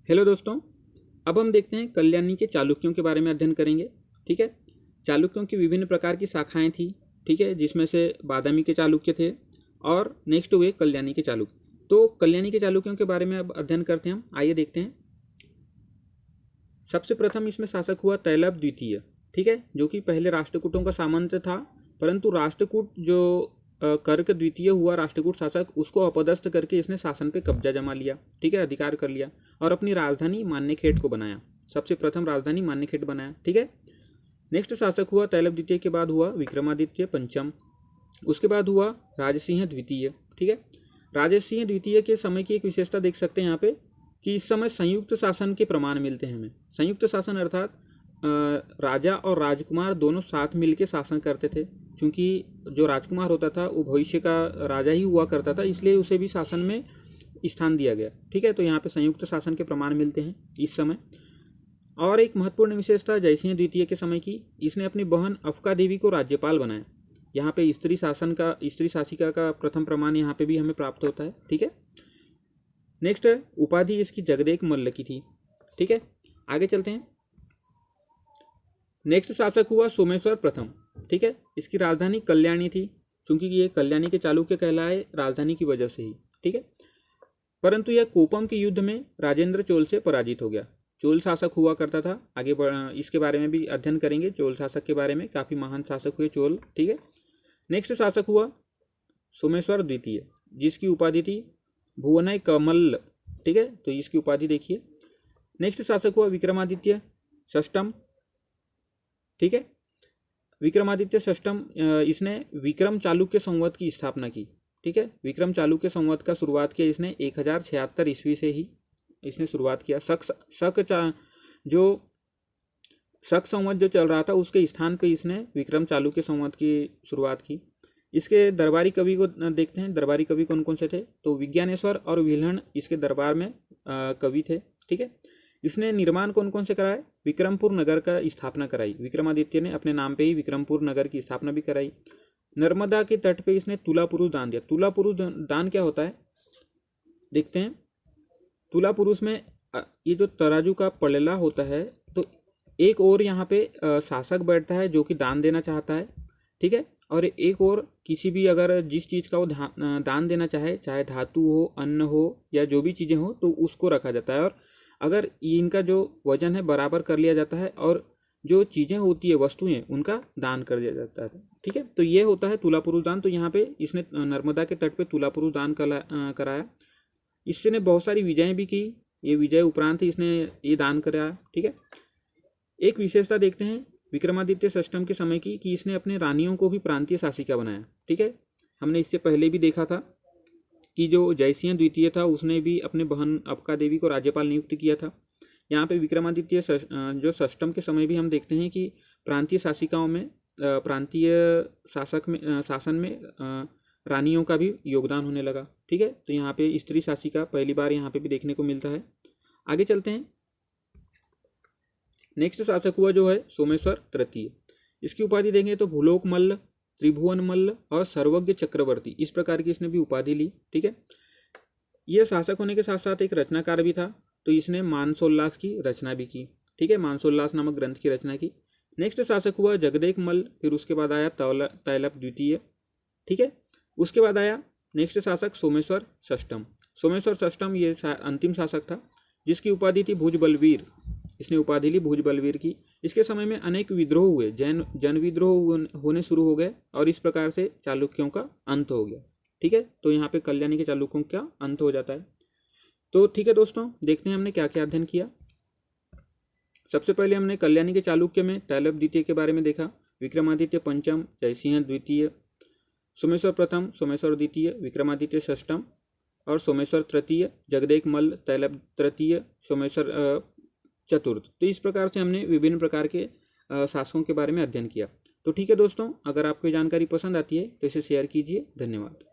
Hello दोस्तों, अब हम देखते हैं कल्याणी के चालुक्यों के बारे में अध्ययन करेंगे। ठीक है, चालुक्यों की विभिन्न प्रकार की शाखाएं थी। ठीक है, जिसमें से बादामी के चालुक्य थे और नेक्स्ट हुए कल्याणी के चालुक्य। तो कल्याणी के चालुक्यों के बारे में अब अध्ययन करते हैं हम। आइए देखते हैं। सबसे प्रथम इसमें शासक हुआ तैलप द्वितीय। ठीक है, जो कि पहले राष्ट्रकूटों का सामंत था, परंतु राष्ट्रकूट जो कर्क द्वितीय हुआ राष्ट्रकूट शासक, उसको अपदस्थ करके इसने शासन पे कब्जा जमा लिया। ठीक है, अधिकार कर लिया और अपनी राजधानी मान्यखेड़ को बनाया। सबसे प्रथम राजधानी मान्यखेड़ बनाया। ठीक है, नेक्स्ट शासक हुआ तैलप द्वितीय के बाद हुआ विक्रमादित्य पंचम। उसके बाद हुआ राजसिंह द्वितीय। ठीक है, राजसिंह द्वितीय के समय की एक विशेषता देख सकते हैं यहाँ पे कि इस समय संयुक्त शासन के प्रमाण मिलते हैं हमें। संयुक्त शासन अर्थात राजा और राजकुमार दोनों साथ मिलकर शासन करते थे। क्योंकि जो राजकुमार होता था वो भविष्य का राजा ही हुआ करता था, इसलिए उसे भी शासन में स्थान दिया गया। ठीक है, तो यहाँ पे संयुक्त शासन के प्रमाण मिलते हैं इस समय। और एक महत्वपूर्ण विशेषता जयसिंह द्वितीय के समय की, इसने अपनी बहन अफका देवी को राज्यपाल बनाया। यहाँ पे स्त्री शासिका का प्रथम प्रमाण यहाँ पे भी हमें प्राप्त होता है। ठीक है, नेक्स्ट उपाधि इसकी जगदेक मल्ल की थी। ठीक है, आगे चलते हैं। नेक्स्ट शासक हुआ सोमेश्वर प्रथम। ठीक है, इसकी राजधानी कल्याणी थी, क्योंकि ये कल्याणी के चालुक्य कहलाए राजधानी की वजह से ही। ठीक है, परंतु यह कोपम के युद्ध में राजेंद्र चोल से पराजित हो गया। चोल शासक हुआ करता था, आगे इसके बारे में भी अध्ययन करेंगे। चोल शासक के बारे में काफ़ी महान शासक हुए चोल। ठीक है, नेक्स्ट शासक हुआ सोमेश्वर द्वितीय, जिसकी उपाधि थी भुवनय कमल्ल। ठीक है, तो इसकी उपाधि देखिए। नेक्स्ट शासक हुआ विक्रमादित्य षष्टम। ठीक है, विक्रमादित्य षष्टम, इसने विक्रम चालुक्य संवत की स्थापना की। ठीक है, विक्रम चालुक्य संवत का शुरुआत किया इसने 1076 ईस्वी से ही इसने शुरुआत किया। शक संवत जो चल रहा था उसके स्थान पे इसने विक्रम चालुक्य संवत की शुरुआत की। इसके दरबारी कवि को देखते हैं। दरबारी कवि कौन कौन से थे, तो विज्ञानेश्वर और विल्हण इसके दरबार में कवि थे। ठीक है, इसने निर्माण कौन कौन से कराए, विक्रमपुर नगर का स्थापना कराई। विक्रमादित्य ने अपने नाम पे ही विक्रमपुर नगर की स्थापना भी कराई। नर्मदा के तट पे इसने तुला पुरुष दान दिया। तुला पुरुष दान क्या होता है देखते हैं। तुला पुरुष में ये जो तराजू का पलला होता है, तो एक और यहाँ पे शासक बैठता है जो कि दान देना चाहता है। ठीक है, और एक और किसी भी अगर जिस चीज़ का वो दान देना चाहे, चाहे धातु हो, अन्न हो या जो भी चीज़ें हो, तो उसको रखा जाता है। और अगर इनका जो वजन है बराबर कर लिया जाता है और जो चीज़ें होती है, वस्तुएं, उनका दान कर दिया जाता है। ठीक है, तो ये होता है तुला पुरुष दान। तो यहाँ पे इसने नर्मदा के तट पे तुला पुरुष दान कराया। इसने बहुत सारी विजय भी की। ये विजय उपरांत इसने ये दान कराया। ठीक है, एक विशेषता देखते हैं विक्रमादित्य षष्टम के समय की, कि इसने अपने रानियों को भी प्रांतीय शासिका बनाया। ठीक है, हमने इससे पहले भी देखा था कि जो जयसिंह द्वितीय था उसने भी अपने बहन अफका देवी को राज्यपाल नियुक्त किया था। यहाँ पे विक्रमादित्य जो षष्टम के समय भी हम देखते हैं कि प्रांतीय शासिकाओं में प्रांतीय शासन में रानियों का भी योगदान होने लगा। ठीक है, तो यहाँ पे स्त्री शासिका पहली बार यहाँ पे भी देखने को मिलता है। आगे चलते हैं। नेक्स्ट शासक हुआ जो है सोमेश्वर तृतीय। इसकी उपाधि देंगे तो भूलोक मल्ल, त्रिभुवन मल्ल और सर्वज्ञ चक्रवर्ती, इस प्रकार की इसने भी उपाधि ली। ठीक है, यह शासक होने के साथ साथ एक रचनाकार भी था, तो इसने मानसोल्लास की रचना भी की। ठीक है, मानसोल्लास नामक ग्रंथ की रचना की। नेक्स्ट शासक हुआ जगदेक मल्ल, फिर उसके बाद आया तैलप द्वितीय। ठीक है, उसके बाद आया नेक्स्ट शासक सोमेश्वर षष्टम। सोमेश्वर षष्टम ये अंतिम शासक था, जिसकी उपाधि थी भुज बलवीर। इसने उपाधि ली भुज बलवीर की। इसके समय में अनेक विद्रोह हुए, जन विद्रोह होने शुरू हो गए और इस प्रकार से चालुक्यों का अंत हो गया। ठीक है, तो यहाँ पे कल्याणी के चालुक्यों का अंत हो जाता है। तो ठीक है दोस्तों, देखते हैं हमने क्या क्या अध्ययन किया। सबसे पहले हमने कल्याणी के चालुक्य में तैलप द्वितीय के बारे में देखा, विक्रमादित्य पंचम, जयसिंह द्वितीय, सोमेश्वर प्रथम, सोमेश्वर द्वितीय, विक्रमादित्य षष्टम और सोमेश्वर तृतीय, जगदेक मल्ल, तैलप तृतीय, सोमेश्वर चतुर्थ। तो इस प्रकार से हमने विभिन्न प्रकार के शासकों के बारे में अध्ययन किया। तो ठीक है दोस्तों, अगर आपको जानकारी पसंद आती है तो इसे शेयर कीजिए। धन्यवाद।